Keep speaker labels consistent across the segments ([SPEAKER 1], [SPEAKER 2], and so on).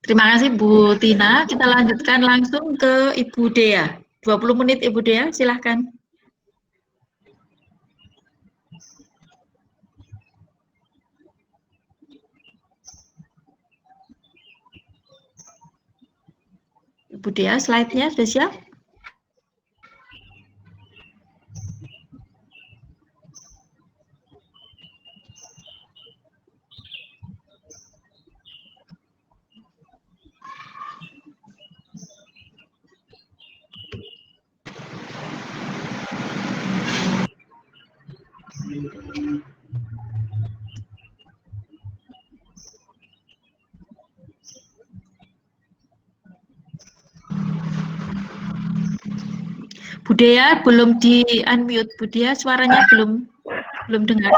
[SPEAKER 1] Terima kasih Bu Tina. Kita lanjutkan langsung ke Ibu Dea. 20 menit Ibu Dea, silahkan. Ibu Dea, slide-nya sudah siap? Budaya belum di-unmute. Budaya suaranya belum dengar.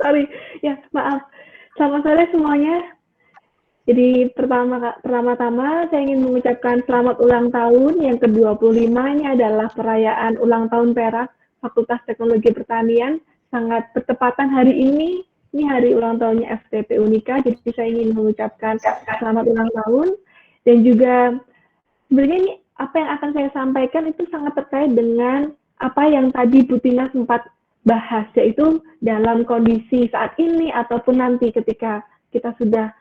[SPEAKER 2] Sorry, ya maaf. Selamat sore semuanya. Jadi pertama-tama saya ingin mengucapkan selamat ulang tahun yang ke-25. Ini adalah perayaan ulang tahun Perak Fakultas Teknologi Pertanian. Sangat bertepatan hari ini hari ulang tahunnya FTP Unika. Jadi saya ingin mengucapkan selamat ulang tahun. Dan juga sebenarnya ini apa yang akan saya sampaikan itu sangat terkait dengan apa yang tadi Bu Tina sempat bahas, yaitu dalam kondisi saat ini ataupun nanti ketika kita sudah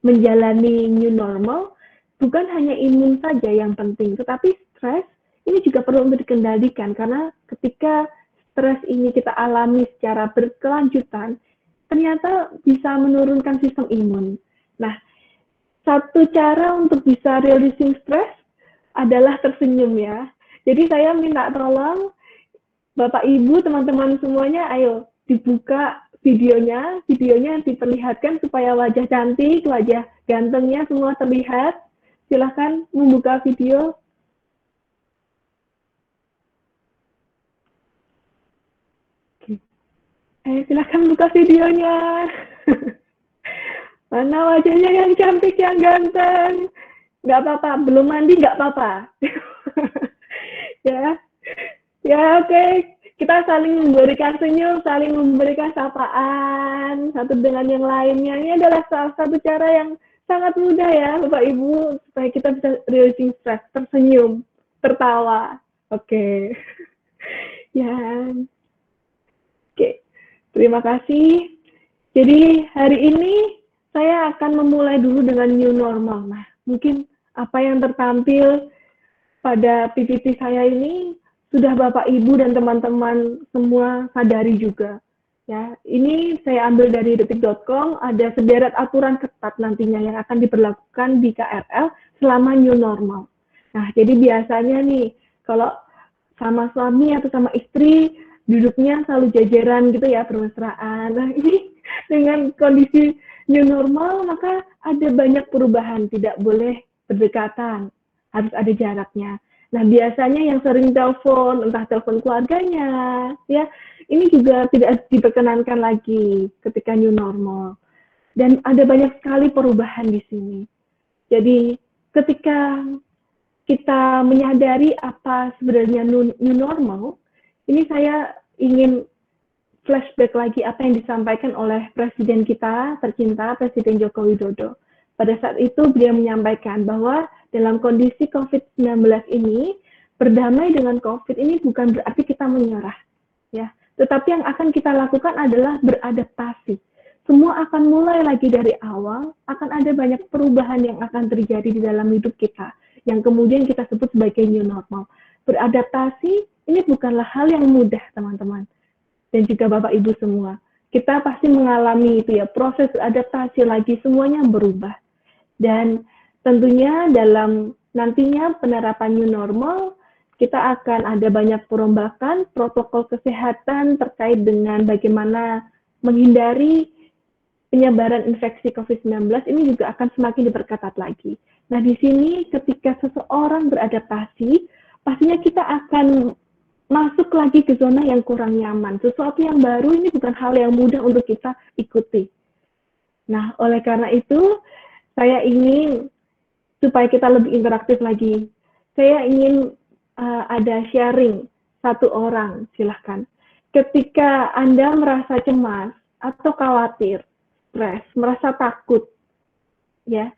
[SPEAKER 2] menjalani new normal, bukan hanya imun saja yang penting, tetapi stres ini juga perlu untuk dikendalikan, karena ketika stres ini kita alami secara berkelanjutan, ternyata bisa menurunkan sistem imun. Nah, satu cara untuk bisa releasing stres adalah tersenyum ya. Jadi saya minta tolong Bapak Ibu, teman-teman semuanya, ayo dibuka videonya diperlihatkan supaya wajah cantik, wajah gantengnya semua terlihat. Silahkan membuka video. Silahkan buka videonya. Mana wajahnya yang cantik, yang ganteng? Nggak apa-apa, belum mandi nggak apa-apa. Ya, oke. Kita saling memberikan senyum, saling memberikan sapaan satu dengan yang lainnya. Ini adalah salah satu cara yang sangat mudah ya, Bapak Ibu, supaya kita bisa releasing stress, tersenyum, tertawa. Oke. Ya. Oke. Terima kasih. Jadi hari ini saya akan memulai dulu dengan new normal. Nah, mungkin apa yang tertampil pada PPT saya ini sudah Bapak Ibu dan teman-teman semua sadari juga. Ya, ini saya ambil dari detik.com, ada sederet aturan ketat nantinya yang akan diberlakukan di KRL selama new normal. Nah, jadi biasanya nih, kalau sama suami atau sama istri, duduknya selalu jajaran gitu ya, bermesraan. Nah, ini dengan kondisi new normal, maka ada banyak perubahan, tidak boleh berdekatan, harus ada jaraknya. Nah, biasanya yang sering telepon, entah telepon keluarganya, ya, ini juga tidak diperkenankan lagi ketika new normal. Dan ada banyak sekali perubahan di sini. Jadi, ketika kita menyadari apa sebenarnya new normal, ini saya ingin flashback lagi apa yang disampaikan oleh Presiden kita tercinta, Presiden Joko Widodo. Pada saat itu beliau menyampaikan bahwa dalam kondisi COVID-19 ini, berdamai dengan COVID ini bukan berarti kita menyerah, ya. Tetapi yang akan kita lakukan adalah beradaptasi. Semua akan mulai lagi dari awal, akan ada banyak perubahan yang akan terjadi di dalam hidup kita, yang kemudian kita sebut sebagai new normal. Beradaptasi ini bukanlah hal yang mudah, teman-teman. Dan juga Bapak Ibu semua. Kita pasti mengalami itu ya, proses adaptasi lagi, semuanya berubah. Dan tentunya dalam nantinya penerapan new normal, kita akan ada banyak perombakan protokol kesehatan terkait dengan bagaimana menghindari penyebaran infeksi COVID-19 ini juga akan semakin diperketat lagi. Nah, di sini ketika seseorang beradaptasi, pastinya kita akan masuk lagi ke zona yang kurang nyaman. Sesuatu yang baru ini bukan hal yang mudah untuk kita ikuti. Nah, oleh karena itu, saya ingin supaya kita lebih interaktif lagi. Saya ingin ada sharing satu orang, silahkan. Ketika Anda merasa cemas atau khawatir, stres, merasa takut, ya,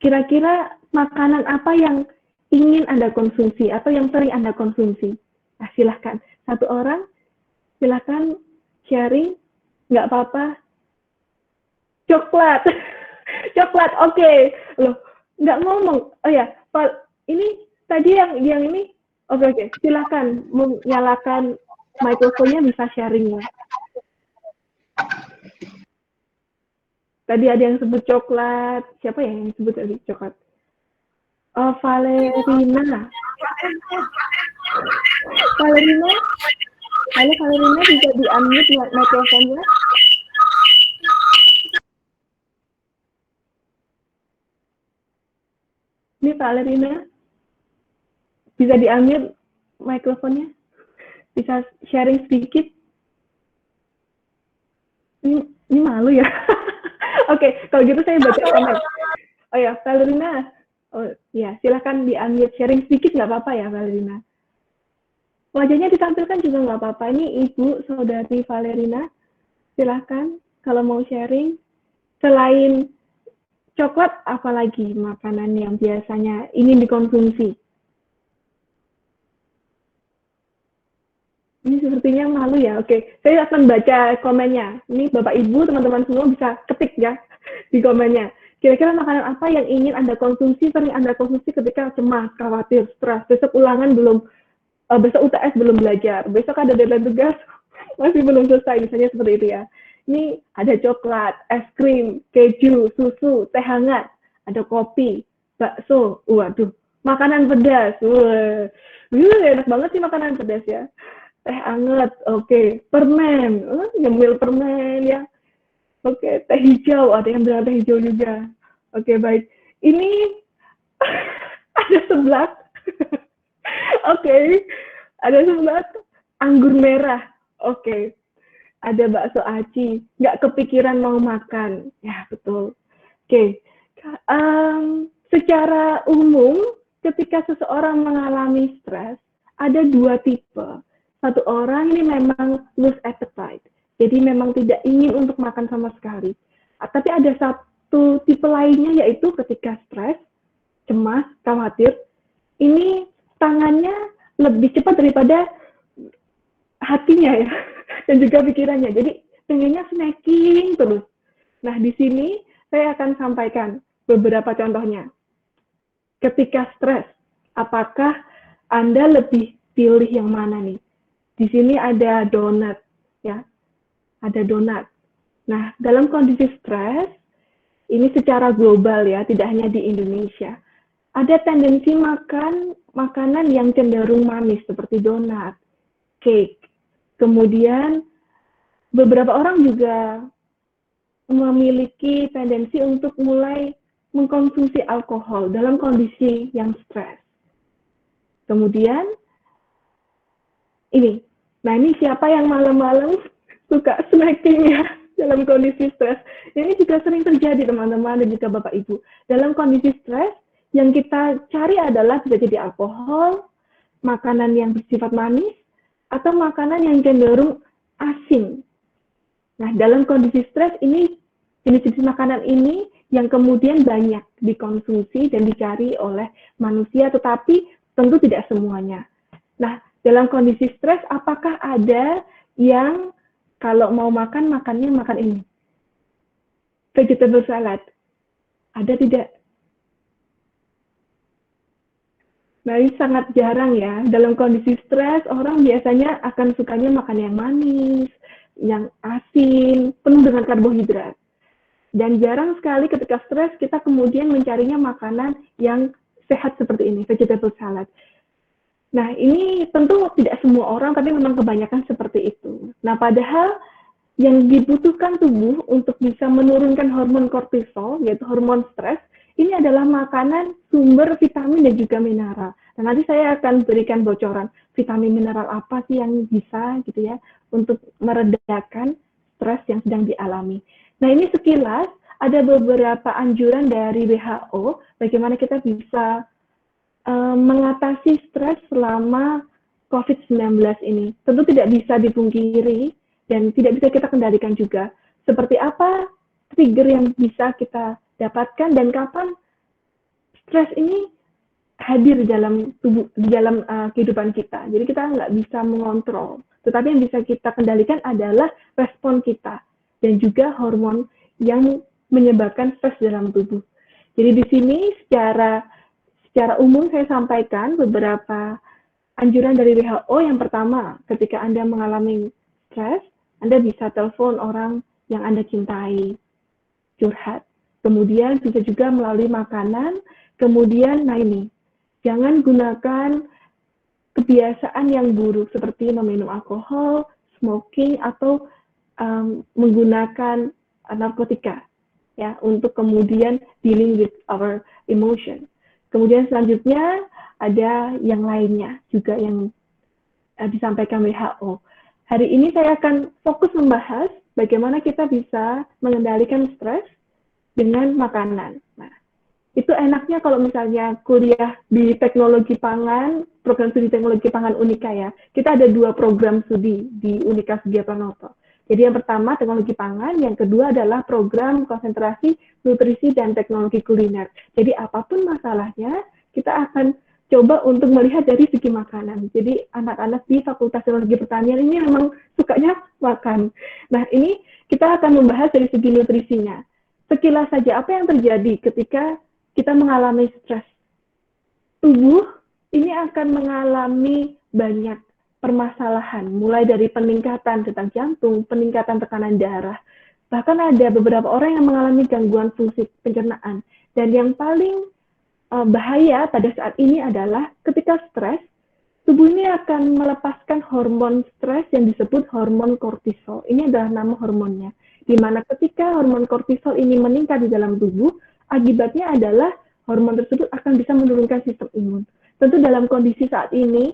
[SPEAKER 2] kira-kira makanan apa yang ingin Anda konsumsi atau yang sering Anda konsumsi? Nah, silahkan. Satu orang, silahkan sharing, nggak apa-apa. Coklat. Coklat, oke. Loh, nggak ngomong. Oh ya, ini tadi yang ini, oke. Silahkan menyalakan mikrofonnya, bisa sharing ya. Tadi ada yang sebut coklat. Siapa ya yang sebut tadi coklat? Oh, Valerina. Valerina? Halo Valerina, bisa di-unmute mikrofonnya? Ini Valerina. Bisa di-unmute mikrofonnya? Bisa sharing sedikit? Ini malu ya? Oke, kalau gitu saya baca komen. Oh ya, Valerina. Oh ya, silahkan di-unmute sharing sedikit, nggak apa-apa ya Valerina. Wajahnya ditampilkan juga nggak apa-apa. Ini Ibu Saudari Valerina. Silahkan kalau mau sharing. Selain coklat, apalagi makanan yang biasanya ingin dikonsumsi? Ini sepertinya malu ya. Oke, saya akan baca komennya. Ini Bapak Ibu, teman-teman semua bisa ketik ya di komennya. Kira-kira makanan apa yang ingin Anda konsumsi, sering Anda konsumsi ketika cemas, khawatir, stres, besok ulangan belum, besok UTS belum belajar, besok ada deadline tugas, masih belum selesai, misalnya seperti itu ya. Ini ada coklat, es krim, keju, susu, teh hangat, ada kopi, bakso, waduh, makanan pedas, enak banget sih makanan pedas ya. Teh hangat, oke, permen, nyemil permen ya. Oke, teh hijau, ada yang bilang teh hijau juga. Oke, baik. Ini ada 11. Oke, ada 11 anggur merah. Oke, ada bakso aci. Nggak kepikiran mau makan. Ya, betul. Oke, secara umum, ketika seseorang mengalami stres, ada dua tipe. Satu orang ini memang lose appetite. Jadi memang tidak ingin untuk makan sama sekali. Tapi ada satu tipe lainnya yaitu ketika stres, cemas, khawatir, ini tangannya lebih cepat daripada hatinya ya, dan juga pikirannya. Jadi pengennya snacking terus. Nah di sini saya akan sampaikan beberapa contohnya. Ketika stres, apakah Anda lebih pilih yang mana nih? Di sini ada donat, ya. Ada donat. Nah, dalam kondisi stres, ini secara global ya, tidak hanya di Indonesia, ada tendensi makan makanan yang cenderung manis seperti donat, cake. Kemudian beberapa orang juga memiliki tendensi untuk mulai mengkonsumsi alkohol dalam kondisi yang stres. Kemudian ini, nah ini siapa yang malam-malam suka snacking ya dalam kondisi stres. Ini juga sering terjadi teman-teman dan juga Bapak Ibu. Dalam kondisi stres, yang kita cari adalah bisa jadi alkohol, makanan yang bersifat manis, atau makanan yang cenderung asin. Nah, dalam kondisi stres ini, jenis-jenis makanan ini yang kemudian banyak dikonsumsi dan dicari oleh manusia, tetapi tentu tidak semuanya. Nah, dalam kondisi stres, apakah ada yang kalau mau makan, makannya makan ini? Vegetable salad. Ada tidak? Nah, ini sangat jarang ya. Dalam kondisi stres, orang biasanya akan sukanya makan yang manis, yang asin, penuh dengan karbohidrat. Dan jarang sekali ketika stres, kita kemudian mencarinya makanan yang sehat seperti ini, vegetable salad. Nah, ini tentu tidak semua orang, tapi memang kebanyakan seperti itu. Nah, padahal yang dibutuhkan tubuh untuk bisa menurunkan hormon kortisol, yaitu hormon stres, ini adalah makanan sumber vitamin dan juga mineral. Nah, nanti saya akan berikan bocoran vitamin mineral apa sih yang bisa gitu ya untuk meredakan stres yang sedang dialami. Nah, ini sekilas ada beberapa anjuran dari WHO bagaimana kita bisa mengatasi stres selama COVID-19 ini. Tentu tidak bisa dipungkiri dan tidak bisa kita kendalikan juga. Seperti apa trigger yang bisa kita dapatkan dan kapan stres ini hadir di dalam tubuh, di dalam kehidupan kita. Jadi kita nggak bisa mengontrol. Tetapi yang bisa kita kendalikan adalah respon kita dan juga hormon yang menyebabkan stres dalam tubuh. Jadi di sini secara umum saya sampaikan beberapa anjuran dari WHO. Yang pertama, ketika Anda mengalami stres, Anda bisa telepon orang yang Anda cintai, curhat. Kemudian bisa juga melalui makanan. Kemudian, nah ini, jangan gunakan kebiasaan yang buruk seperti meminum alkohol, smoking, atau menggunakan narkotika ya untuk kemudian dealing with our emotion. Kemudian selanjutnya ada yang lainnya juga yang disampaikan WHO. Hari ini saya akan fokus membahas bagaimana kita bisa mengendalikan stres dengan makanan. Nah, itu enaknya kalau misalnya kuliah di teknologi pangan, program studi teknologi pangan Unika ya. Kita ada 2 program studi di Unika Sugiya Pranoto. Jadi yang pertama teknologi pangan, yang kedua adalah program konsentrasi nutrisi dan teknologi kuliner. Jadi apapun masalahnya, kita akan coba untuk melihat dari segi makanan. Jadi anak-anak di Fakultas Teknologi Pertanian ini memang sukanya makan. Nah ini kita akan membahas dari segi nutrisinya. Sekilas saja apa yang terjadi ketika kita mengalami stres. Tubuh ini akan mengalami banyak permasalahan, mulai dari peningkatan detak jantung, peningkatan tekanan darah, bahkan ada beberapa orang yang mengalami gangguan fungsi pencernaan. Dan yang paling bahaya pada saat ini adalah ketika stres, tubuh ini akan melepaskan hormon stres yang disebut hormon kortisol. Ini adalah nama hormonnya. Di mana ketika hormon kortisol ini meningkat di dalam tubuh, akibatnya adalah hormon tersebut akan bisa menurunkan sistem imun. Tentu dalam kondisi saat ini,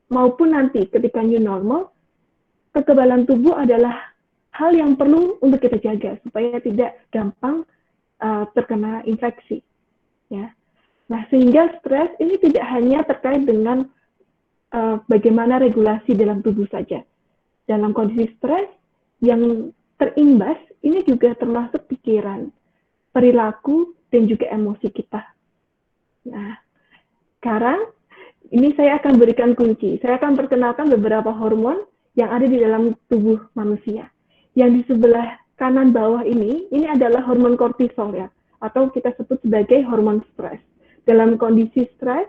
[SPEAKER 2] maupun nanti ketika new normal, kekebalan tubuh adalah hal yang perlu untuk kita jaga supaya tidak gampang terkena infeksi. Ya. Nah, sehingga stres ini tidak hanya terkait dengan bagaimana regulasi dalam tubuh saja. Dalam kondisi stres yang terimbas, ini juga termasuk pikiran, perilaku, dan juga emosi kita. Nah, sekarang ini saya akan berikan kunci. Saya akan perkenalkan beberapa hormon yang ada di dalam tubuh manusia. Yang di sebelah kanan bawah ini adalah hormon kortisol ya, atau kita sebut sebagai hormon stres. Dalam kondisi stres,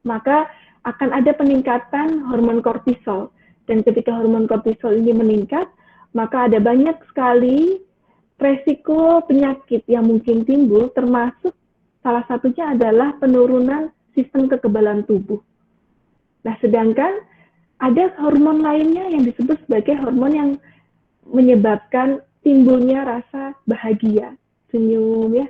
[SPEAKER 2] maka akan ada peningkatan hormon kortisol. Dan ketika hormon kortisol ini meningkat, maka ada banyak sekali resiko penyakit yang mungkin timbul, termasuk salah satunya adalah penurunan sistem kekebalan tubuh. Nah, sedangkan ada hormon lainnya yang disebut sebagai hormon yang menyebabkan timbulnya rasa bahagia, senyum ya,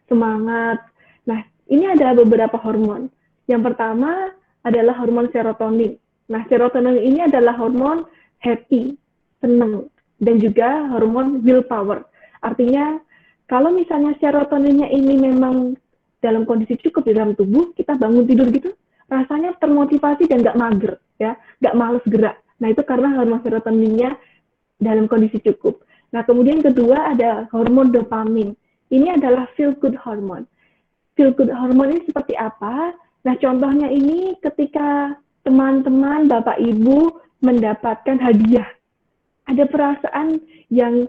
[SPEAKER 2] semangat. Nah, ini ada beberapa hormon. Yang pertama adalah hormon serotonin. Nah, serotonin ini adalah hormon happy, senang, dan juga hormon willpower. Artinya, kalau misalnya serotoninnya ini memang dalam kondisi cukup di dalam tubuh, kita bangun tidur gitu, rasanya termotivasi dan nggak mager, ya, nggak males gerak. Nah, itu karena hormon serotoninnya dalam kondisi cukup. Nah, kemudian kedua ada hormon dopamin. Ini adalah feel good hormone. Feel good hormone ini seperti apa? Nah, contohnya ini ketika teman-teman, Bapak Ibu mendapatkan hadiah. Ada perasaan yang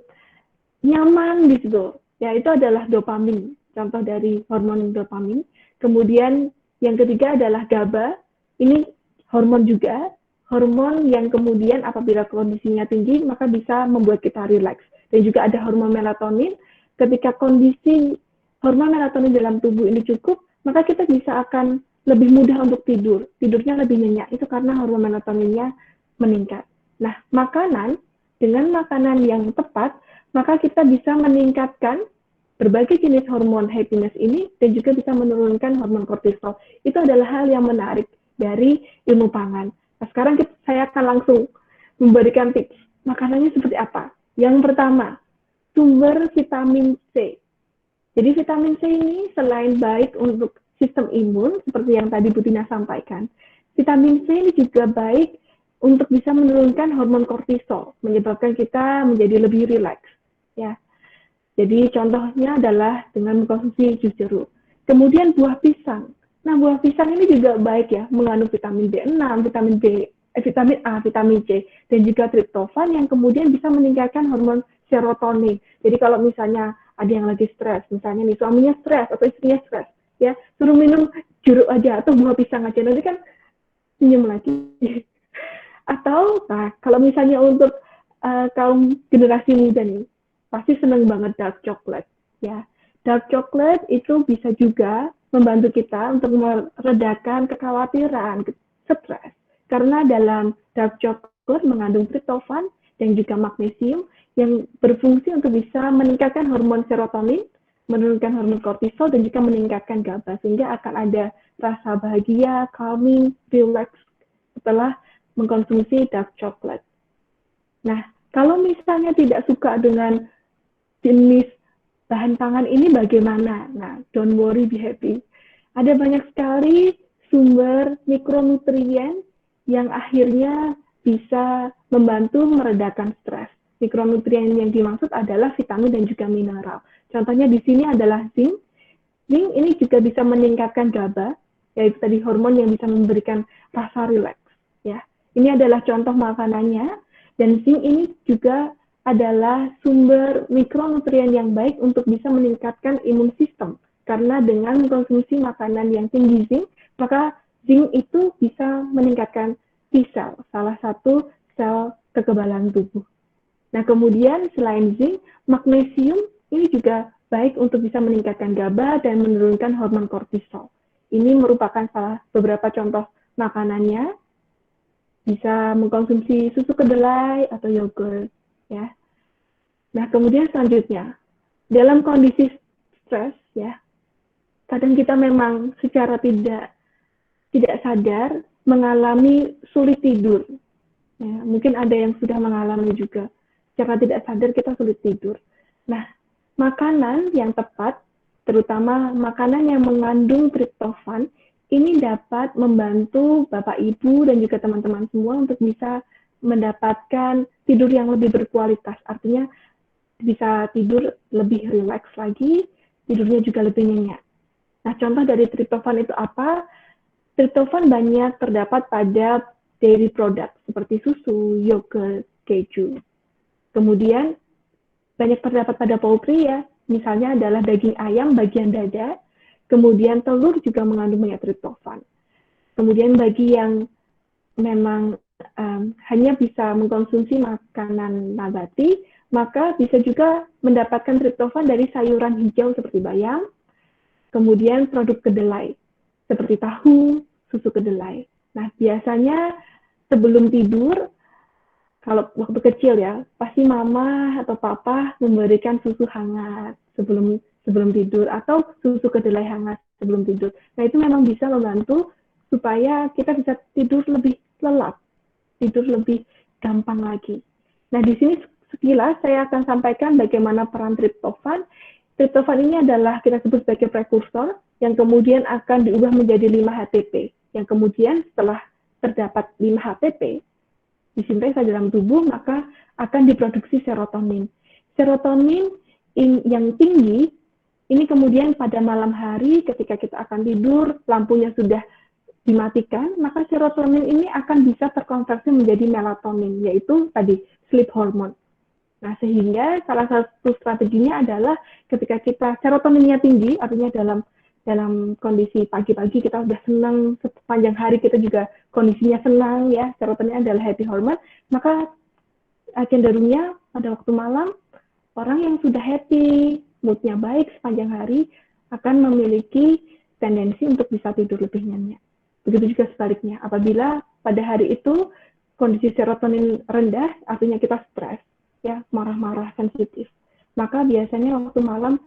[SPEAKER 2] nyaman di situ. Ya, itu adalah dopamin. Contoh dari hormon dopamin. Kemudian yang ketiga adalah GABA. Ini hormon juga. Hormon yang kemudian apabila kondisinya tinggi, maka bisa membuat kita rileks. Dan juga ada hormon melatonin. Ketika kondisi hormon melatonin dalam tubuh ini cukup, maka kita bisa akan lebih mudah untuk tidur. Tidurnya lebih nyenyak. Itu karena hormon melatoninnya meningkat. Nah, dengan makanan yang tepat, maka kita bisa meningkatkan berbagai jenis hormon happiness ini dan juga bisa menurunkan hormon kortisol. Itu adalah hal yang menarik dari ilmu pangan. Nah, sekarang saya akan langsung memberikan tips. Makanannya seperti apa? Yang pertama, sumber vitamin C. Jadi vitamin C ini selain baik untuk sistem imun, seperti yang tadi Bu Tina sampaikan, vitamin C ini juga baik untuk bisa menurunkan hormon kortisol, menyebabkan kita menjadi lebih rileks. Ya. Jadi contohnya adalah dengan mengkonsumsi jus jeruk. Kemudian buah pisang. Nah, buah pisang ini juga baik ya, mengandung vitamin B6, vitamin A, vitamin C, dan juga triptofan yang kemudian bisa meningkatkan hormon serotonin. Jadi kalau misalnya ada yang lagi stres, misalnya nih suaminya stres atau istrinya stres, ya suruh minum jeruk aja atau buah pisang aja, nanti kan senyum lagi. Atau nah, kalau misalnya untuk kaum generasi muda nih, pasti seneng banget dark chocolate, ya. Dark chocolate itu bisa juga membantu kita untuk meredakan kekhawatiran, stres. Karena dalam dark chocolate mengandung tryptophan dan juga magnesium yang berfungsi untuk bisa meningkatkan hormon serotonin, menurunkan hormon kortisol, dan juga meningkatkan GABA. Sehingga akan ada rasa bahagia, calming, relax setelah mengkonsumsi dark chocolate. Nah, kalau misalnya tidak suka dengan jenis bahan pangan ini bagaimana? Nah, don't worry, be happy. Ada banyak sekali sumber mikronutrien yang akhirnya bisa membantu meredakan stres. Mikronutrien yang dimaksud adalah vitamin dan juga mineral. Contohnya di sini adalah zinc. Zinc ini juga bisa meningkatkan GABA, yaitu tadi hormon yang bisa memberikan rasa rileks. Ya, ini adalah contoh makanannya. Dan zinc ini juga adalah sumber mikronutrien yang baik untuk bisa meningkatkan imun sistem. Karena dengan mengkonsumsi makanan yang tinggi zinc, maka zinc itu bisa meningkatkan T-cell, salah satu sel kekebalan tubuh. Nah, kemudian selain zinc, magnesium ini juga baik untuk bisa meningkatkan GABA dan menurunkan hormon kortisol. Ini merupakan salah beberapa contoh makanannya. Bisa mengkonsumsi susu kedelai atau yogurt, ya. Nah, kemudian selanjutnya, dalam kondisi stres, ya, kadang kita memang secara tidak sadar mengalami sulit tidur. Ya, mungkin ada yang sudah mengalami juga. Secara tidak sadar kita sulit tidur. Nah, makanan yang tepat, terutama makanan yang mengandung triptofan, ini dapat membantu Bapak, Ibu, dan juga teman-teman semua untuk bisa mendapatkan tidur yang lebih berkualitas. Artinya bisa tidur lebih rileks lagi, tidurnya juga lebih nyenyak. Nah, contoh dari triptofan itu apa? Triptofan banyak terdapat pada dairy product seperti susu, yogurt, keju. Kemudian banyak terdapat pada poultry ya, misalnya adalah daging ayam bagian dada, kemudian telur juga mengandung banyak triptofan. Kemudian bagi yang memang hanya bisa mengkonsumsi makanan nabati, maka bisa juga mendapatkan triptofan dari sayuran hijau seperti bayam, kemudian produk kedelai seperti tahu, susu kedelai. Nah, biasanya sebelum tidur, kalau waktu kecil ya, pasti mama atau papa memberikan susu hangat sebelum tidur atau susu kedelai hangat sebelum tidur. Nah, itu memang bisa membantu supaya kita bisa tidur lebih lelap, tidur lebih gampang lagi. Nah, di sini sekilas saya akan sampaikan bagaimana peran triptofan. Triptofan ini adalah kita sebut sebagai prekursor yang kemudian akan diubah menjadi 5-HTP. Yang kemudian setelah terdapat 5-HTP disintesa dalam tubuh, maka akan diproduksi serotonin. Serotonin yang tinggi ini kemudian pada malam hari ketika kita akan tidur, lampunya sudah dimatikan, maka serotonin ini akan bisa terkonversi menjadi melatonin, yaitu tadi sleep hormone. Nah, sehingga salah satu strateginya adalah ketika kita serotoninnya tinggi, artinya dalam kondisi pagi-pagi kita udah senang, sepanjang hari kita juga kondisinya senang ya, serotonin adalah happy hormone, maka cenderungnya pada waktu malam orang yang sudah happy, moodnya baik sepanjang hari akan memiliki tendensi untuk bisa tidur lebih nyenyak. Begitu juga sebaliknya, apabila pada hari itu kondisi serotonin rendah, artinya kita stres, ya, marah-marah, sensitif, maka biasanya waktu malam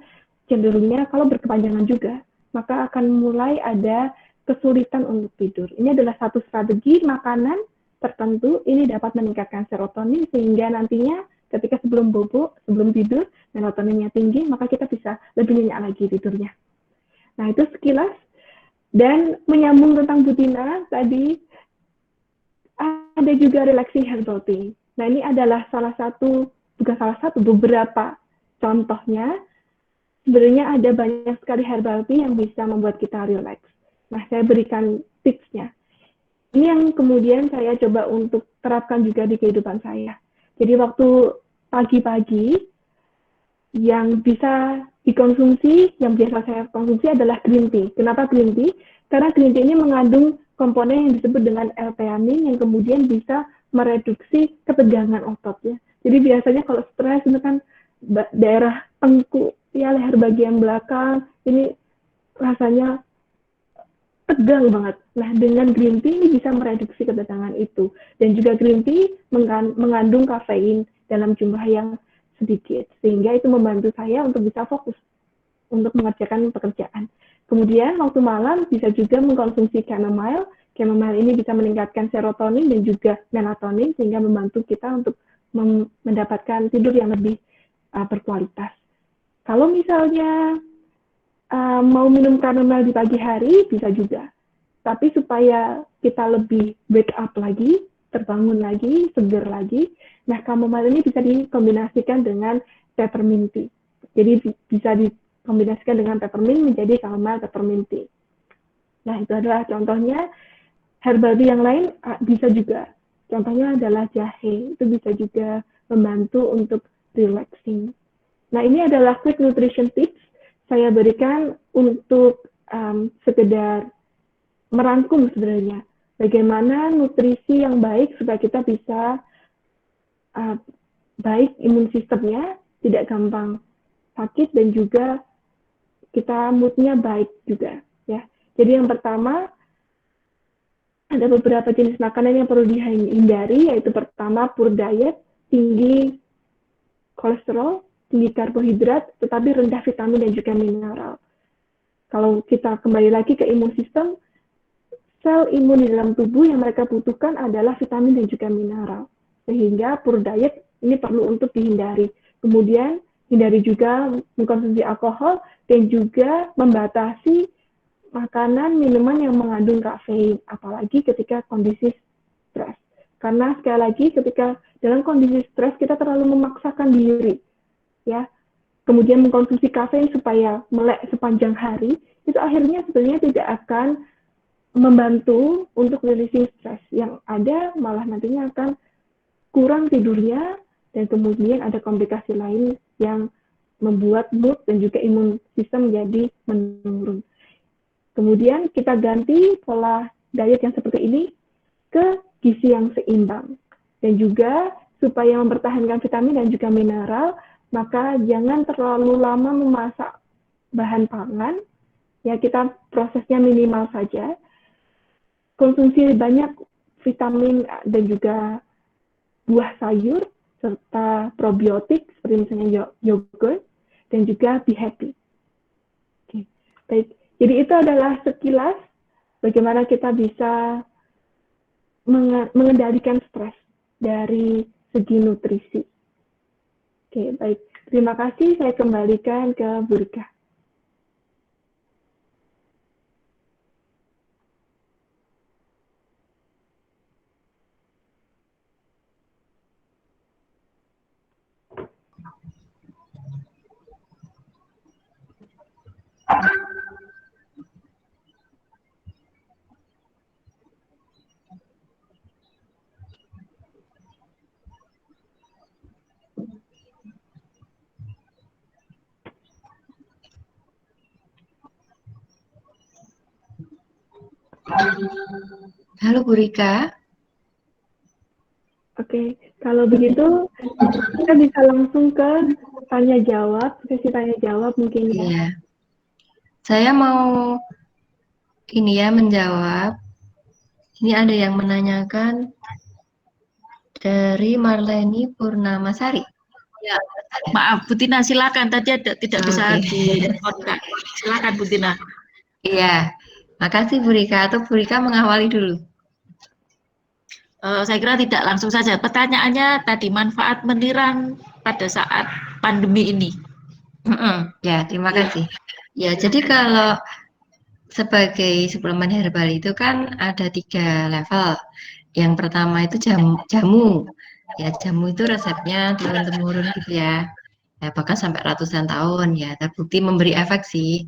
[SPEAKER 2] cenderungnya kalau berkepanjangan juga, maka akan mulai ada kesulitan untuk tidur. Ini adalah satu strategi makanan tertentu, ini dapat meningkatkan serotonin sehingga nantinya ketika sebelum bobo, sebelum tidur, melatoninnya tinggi, maka kita bisa lebih nyenyak lagi tidurnya. Nah, itu sekilas. Dan menyambung tentang Bu Tina tadi, ada juga relaxing herbal tea. Nah, ini adalah beberapa contohnya sebenarnya ada banyak sekali herbal tea yang bisa membuat kita relax. Nah, saya berikan tipsnya. Ini yang kemudian saya coba untuk terapkan juga di kehidupan saya. Jadi waktu pagi-pagi yang bisa dikonsumsi, yang biasa saya konsumsi adalah green tea. Kenapa green tea? Karena green tea ini mengandung komponen yang disebut dengan L-theanine yang kemudian bisa mereduksi ketegangan otot ya. Jadi biasanya kalau stres itu kan daerah tengkuk, ya leher bagian belakang, ini rasanya tegang banget. Nah, dengan green tea ini bisa mereduksi ketegangan itu. Dan juga green tea mengandung kafein dalam jumlah yang sedikit, sehingga itu membantu saya untuk bisa fokus untuk mengerjakan pekerjaan. Kemudian waktu malam bisa juga mengkonsumsi chamomile. Chamomile ini bisa meningkatkan serotonin dan juga melatonin sehingga membantu kita untuk mendapatkan tidur yang lebih berkualitas. Kalau misalnya mau minum chamomile di pagi hari bisa juga. Tapi supaya kita lebih wake up lagi, terbangun lagi, segar lagi. Nah, chamomile ini bisa dikombinasikan dengan peppermint tea. Jadi bisa dikombinasikan dengan peppermint menjadi chamomile peppermint tea. Nah, itu adalah contohnya. Herbal tea yang lain bisa juga. Contohnya adalah jahe. Itu bisa juga membantu untuk relaxing. Nah, ini adalah quick nutrition tips saya berikan untuk sekedar merangkum sebenarnya bagaimana nutrisi yang baik supaya kita bisa baik imun sistemnya, tidak gampang sakit dan juga kita moodnya baik juga ya. Jadi yang pertama ada beberapa jenis makanan yang perlu dihindari, yaitu pertama poor diet, tinggi kolesterol, tinggi karbohidrat, tetapi rendah vitamin dan juga mineral. Kalau kita kembali lagi ke imun sistem, sel imun di dalam tubuh yang mereka butuhkan adalah vitamin dan juga mineral. Sehingga poor diet ini perlu untuk dihindari. Kemudian hindari juga mengkonsumsi alkohol dan juga membatasi makanan, minuman yang mengandung kafein, apalagi ketika kondisi stres. Karena sekali lagi ketika dalam kondisi stres kita terlalu memaksakan diri, ya. Kemudian mengkonsumsi kafein supaya melek sepanjang hari, itu akhirnya sebenarnya tidak akan membantu untuk releasing stres. Yang ada malah nantinya akan kurang tidurnya dan kemudian ada komplikasi lain yang membuat mood dan juga imun sistem menjadi menurun. Kemudian kita ganti pola diet yang seperti ini ke gizi yang seimbang. Dan juga supaya mempertahankan vitamin dan juga mineral, maka jangan terlalu lama memasak bahan pangan. Ya, kita prosesnya minimal saja. Konsumsi banyak vitamin dan juga buah sayur, serta probiotik, seperti misalnya yogurt, dan juga be happy. Oke, baik. Jadi itu adalah sekilas bagaimana kita bisa mengendalikan stres dari segi nutrisi. Oke, baik. Terima kasih. Saya kembalikan ke Bu Rika.
[SPEAKER 3] Halo Bu Rika.
[SPEAKER 2] Oke, kalau begitu kita bisa langsung ke tanya jawab, sesi tanya jawab mungkin ya.
[SPEAKER 3] Iya. Saya mau ini ya menjawab. Ini ada yang menanyakan dari Marleni Purnamasari.
[SPEAKER 1] Ya, maaf Bu Tina, silakan. Tadi ada tidak bisa direkodkan. Silakan Bu Tina.
[SPEAKER 3] Iya, makasih Bu Rika. Atau Bu Rika mengawali dulu.
[SPEAKER 1] Saya kira tidak, langsung saja. Pertanyaannya tadi manfaat meniran pada saat pandemi ini.
[SPEAKER 3] Ya, terima kasih. Ya, jadi kalau sebagai suplemen herbal itu kan ada 3 level. Yang pertama itu jamu. Ya, jamu itu resepnya turun-temurun gitu ya. ya bahkan sampai ratusan tahun ya, terbukti memberi efek sih.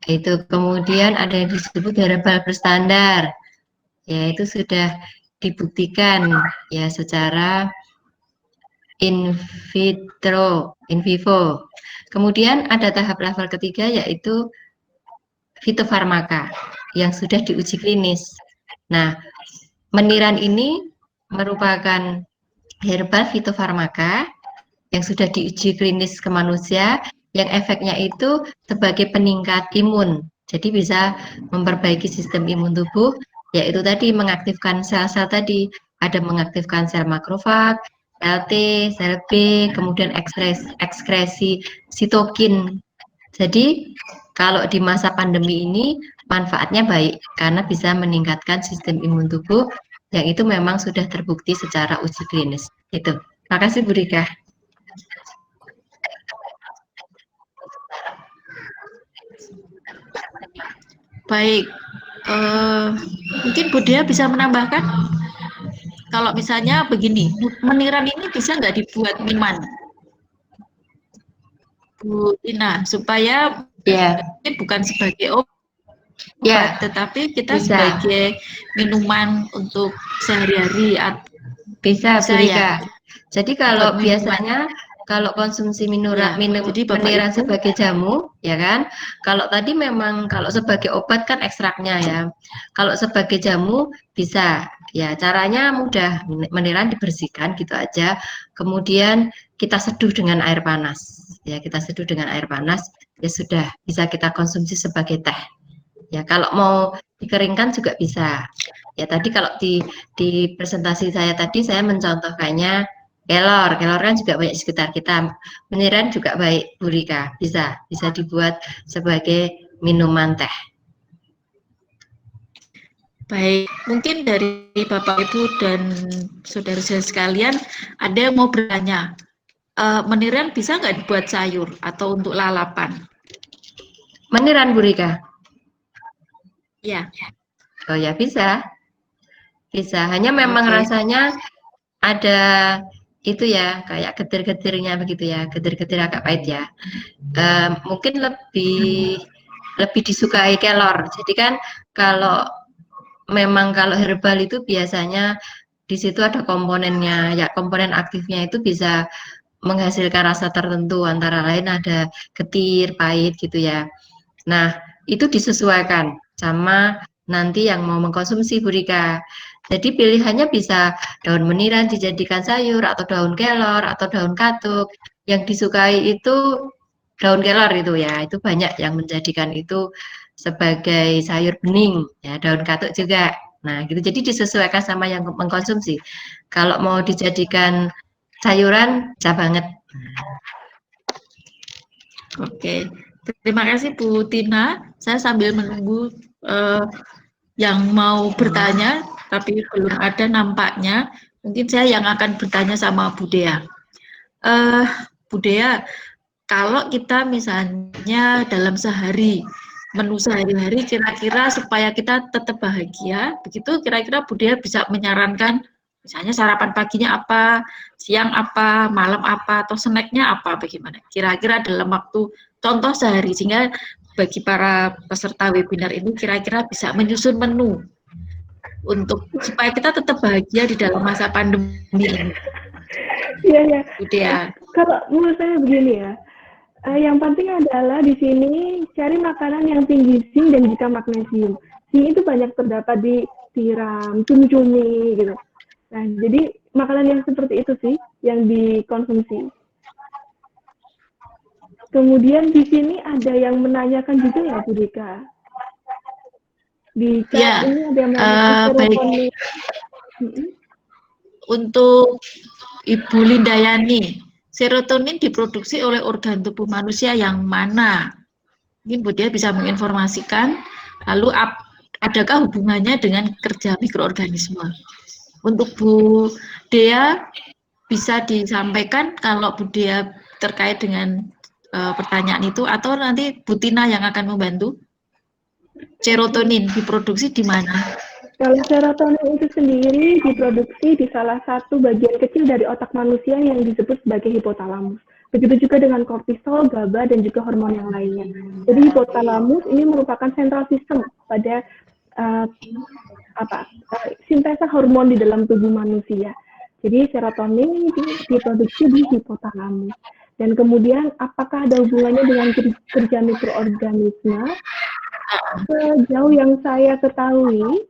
[SPEAKER 3] Itu kemudian ada yang disebut herbal berstandar, ya itu sudah dibuktikan ya secara in vitro, in vivo. Kemudian ada tahap level ketiga yaitu fitofarmaka yang sudah diuji klinis. Nah, meniran ini merupakan herbal fitofarmaka yang sudah diuji klinis ke manusia, yang efeknya itu sebagai peningkat imun. Jadi bisa memperbaiki sistem imun tubuh, yaitu tadi mengaktifkan sel-sel tadi, ada mengaktifkan sel makrofag, sel T, sel B, kemudian ekskresi sitokin. Jadi kalau di masa pandemi ini manfaatnya baik karena bisa meningkatkan sistem imun tubuh yang itu memang sudah terbukti secara uji klinis. Itu. Terima kasih Bu Rika.
[SPEAKER 1] Baik, mungkin Bu Dea bisa menambahkan, kalau misalnya begini, meniran ini bisa nggak dibuat minuman, Bu Tina, supaya bukan sebagai obat, tetapi kita bisa sebagai minuman untuk sehari-hari.
[SPEAKER 3] Bisa Bu Rika. Jadi kalau biasanya kalau konsumsi meniran sebagai jamu, ya kan? Kalau tadi memang kalau sebagai obat kan ekstraknya ya. Kalau sebagai jamu bisa, ya caranya mudah. Meniran dibersihkan gitu aja. Kemudian kita seduh dengan air panas. Ya kita seduh dengan air panas, ya sudah bisa kita konsumsi sebagai teh. Ya kalau mau dikeringkan juga bisa. Ya tadi kalau di presentasi saya tadi saya mencontohkannya kelor kan juga banyak di sekitar kita. Meniran juga baik Bu Rika, bisa dibuat sebagai minuman teh.
[SPEAKER 1] Baik, mungkin dari Bapak Ibu dan saudara-saudara sekalian ada yang mau bertanya, meniran bisa nggak dibuat sayur atau untuk lalapan?
[SPEAKER 3] Meniran Bu Rika?
[SPEAKER 1] Ya.
[SPEAKER 3] Oh ya bisa. Hanya memang rasanya ada itu ya kayak getir-getirnya begitu ya, getir-getir agak pahit ya. Mungkin lebih disukai kelor. Jadi kan kalau herbal itu biasanya di situ ada komponennya, ya komponen aktifnya itu bisa menghasilkan rasa tertentu, antara lain ada getir, pahit gitu ya. Nah itu disesuaikan sama nanti yang mau mengkonsumsi Bu Rika. Jadi pilihannya bisa daun meniran dijadikan sayur, atau daun kelor, atau daun katuk. Yang disukai itu daun kelor itu ya, itu banyak yang menjadikan itu sebagai sayur bening, ya daun katuk juga. Nah gitu, jadi disesuaikan sama yang mengkonsumsi. Kalau mau dijadikan sayuran, bisa banget.
[SPEAKER 1] Oke, terima kasih Bu Tina. Saya sambil menunggu yang mau bertanya, tapi belum ada nampaknya. Mungkin saya yang akan bertanya sama Bu Dea. Bu Dea, kalau kita misalnya dalam sehari, menu sehari-hari kira-kira supaya kita tetap bahagia, begitu kira-kira Bu Dea bisa menyarankan misalnya sarapan paginya apa, siang apa, malam apa, atau snacknya apa, bagaimana? Kira-kira dalam waktu contoh sehari, sehingga bagi para peserta webinar ini kira-kira bisa menyusun menu untuk supaya kita tetap bahagia di dalam masa pandemi ini.
[SPEAKER 2] Iya.
[SPEAKER 1] Ya.
[SPEAKER 2] Kalau menurut saya begini ya, yang penting adalah di sini cari makanan yang tinggi zinc dan juga magnesium. Zinc itu banyak terdapat di tiram, cumi-cumi gitu. Nah, jadi makanan yang seperti itu sih yang dikonsumsi. Kemudian di sini ada yang menanyakan juga ya Bu Rika. Di chat ini ada yang menanyakan serotonin.
[SPEAKER 1] Untuk Ibu Lindayani, serotonin diproduksi oleh organ tubuh manusia yang mana? Mungkin Bu Dea bisa menginformasikan. Lalu adakah hubungannya dengan kerja mikroorganisme? Untuk Bu Dea bisa disampaikan kalau Bu Dea terkait dengan pertanyaan itu, atau nanti Bu Tina yang akan membantu. Serotonin diproduksi di mana?
[SPEAKER 2] Kalau serotonin itu sendiri diproduksi di salah satu bagian kecil dari otak manusia yang disebut sebagai hipotalamus. Begitu juga dengan kortisol, GABA, dan juga hormon yang lainnya. Jadi hipotalamus ini merupakan central system pada sintesa hormon di dalam tubuh manusia. Jadi serotonin diproduksi di hipotalamus. Dan kemudian apakah ada hubungannya dengan kerja mikroorganisme? Sejauh yang saya ketahui,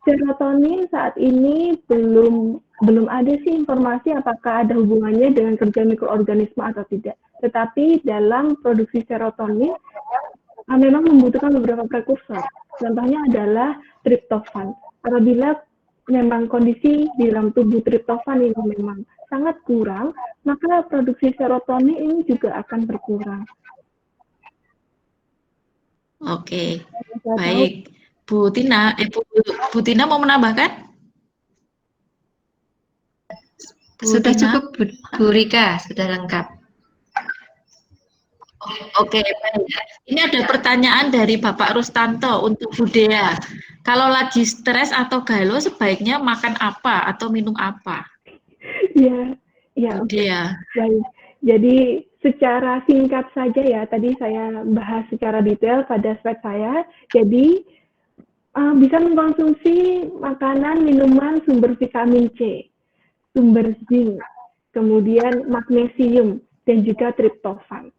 [SPEAKER 2] serotonin saat ini belum ada sih informasi apakah ada hubungannya dengan kerja mikroorganisme atau tidak. Tetapi dalam produksi serotonin memang membutuhkan beberapa prekursor. Contohnya adalah triptofan. Apabila memang kondisi di dalam tubuh triptofan ini memang sangat kurang, maka produksi serotonin ini juga akan berkurang.
[SPEAKER 1] Oke, baik. Bu Tina, Bu Tina mau menambahkan?
[SPEAKER 3] Sudah cukup, Bu Rika, sudah lengkap.
[SPEAKER 1] Oke, ini ada pertanyaan dari Bapak Rustanto untuk Bu Dea. Kalau lagi stres atau galau, sebaiknya makan apa atau minum apa?
[SPEAKER 2] Ya,
[SPEAKER 1] Bu Dea.
[SPEAKER 2] Jadi secara singkat saja ya, tadi saya bahas secara detail pada slide saya. Jadi bisa mengkonsumsi makanan, minuman sumber vitamin C, sumber zinc, kemudian magnesium, dan juga triptofan.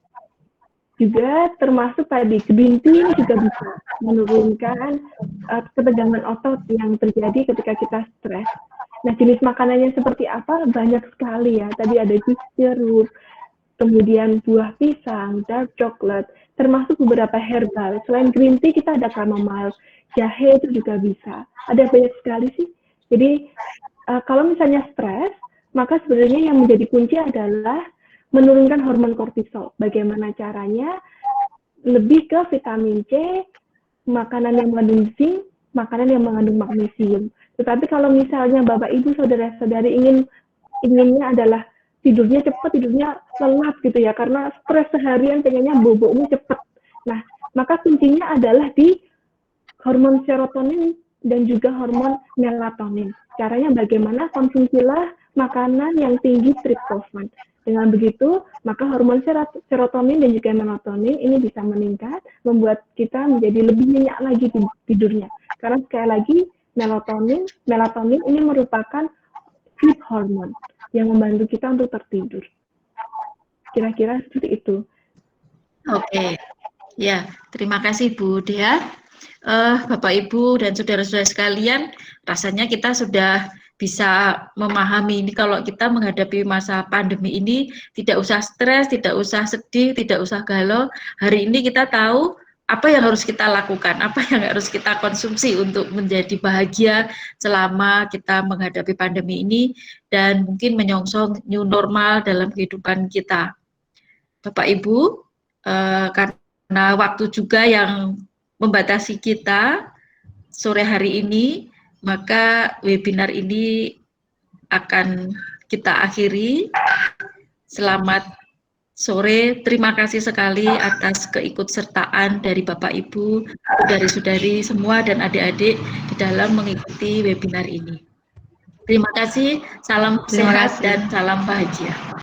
[SPEAKER 2] Juga termasuk tadi green tea juga bisa menurunkan ketegangan otot yang terjadi ketika kita stres. Nah, jenis makanannya seperti apa? Banyak sekali ya. Tadi ada jus jeruk, kemudian buah pisang, dark chocolate, termasuk beberapa herbal. Selain green tea, kita ada chamomile, jahe itu juga bisa. Ada banyak sekali sih. Jadi, kalau misalnya stres, maka sebenarnya yang menjadi kunci adalah menurunkan hormon kortisol. Bagaimana caranya? Lebih ke vitamin C, makanan yang mengandung zinc, makanan yang mengandung magnesium. Tetapi kalau misalnya Bapak Ibu saudara-saudari inginnya adalah tidurnya cepat, tidurnya lelap gitu ya, karena stres seharian pengennya bobokmu cepat. Nah, maka kuncinya adalah di hormon serotonin dan juga hormon melatonin. Caranya bagaimana? Konsumsilah makanan yang tinggi triptofan. Dengan begitu, maka hormon serotonin dan juga melatonin ini bisa meningkat, membuat kita menjadi lebih nyenyak lagi tidurnya. Karena sekali lagi, melatonin ini merupakan sleep hormone yang membantu kita untuk tertidur. Kira-kira seperti itu.
[SPEAKER 1] Oke, ya, terima kasih Bu Dea. Bapak Ibu dan saudara-saudara sekalian, rasanya kita sudah bisa memahami ini kalau kita menghadapi masa pandemi ini tidak usah stres, tidak usah sedih, tidak usah galau. Hari ini kita tahu apa yang harus kita lakukan, apa yang harus kita konsumsi untuk menjadi bahagia selama kita menghadapi pandemi ini dan mungkin menyongsong new normal dalam kehidupan kita. Bapak Ibu, karena waktu juga yang membatasi kita sore hari ini, maka webinar ini akan kita akhiri. Selamat sore, terima kasih sekali atas keikutsertaan dari Bapak Ibu, saudari-saudari semua dan adik-adik di dalam mengikuti webinar ini. Terima kasih, salam sehat dan salam bahagia.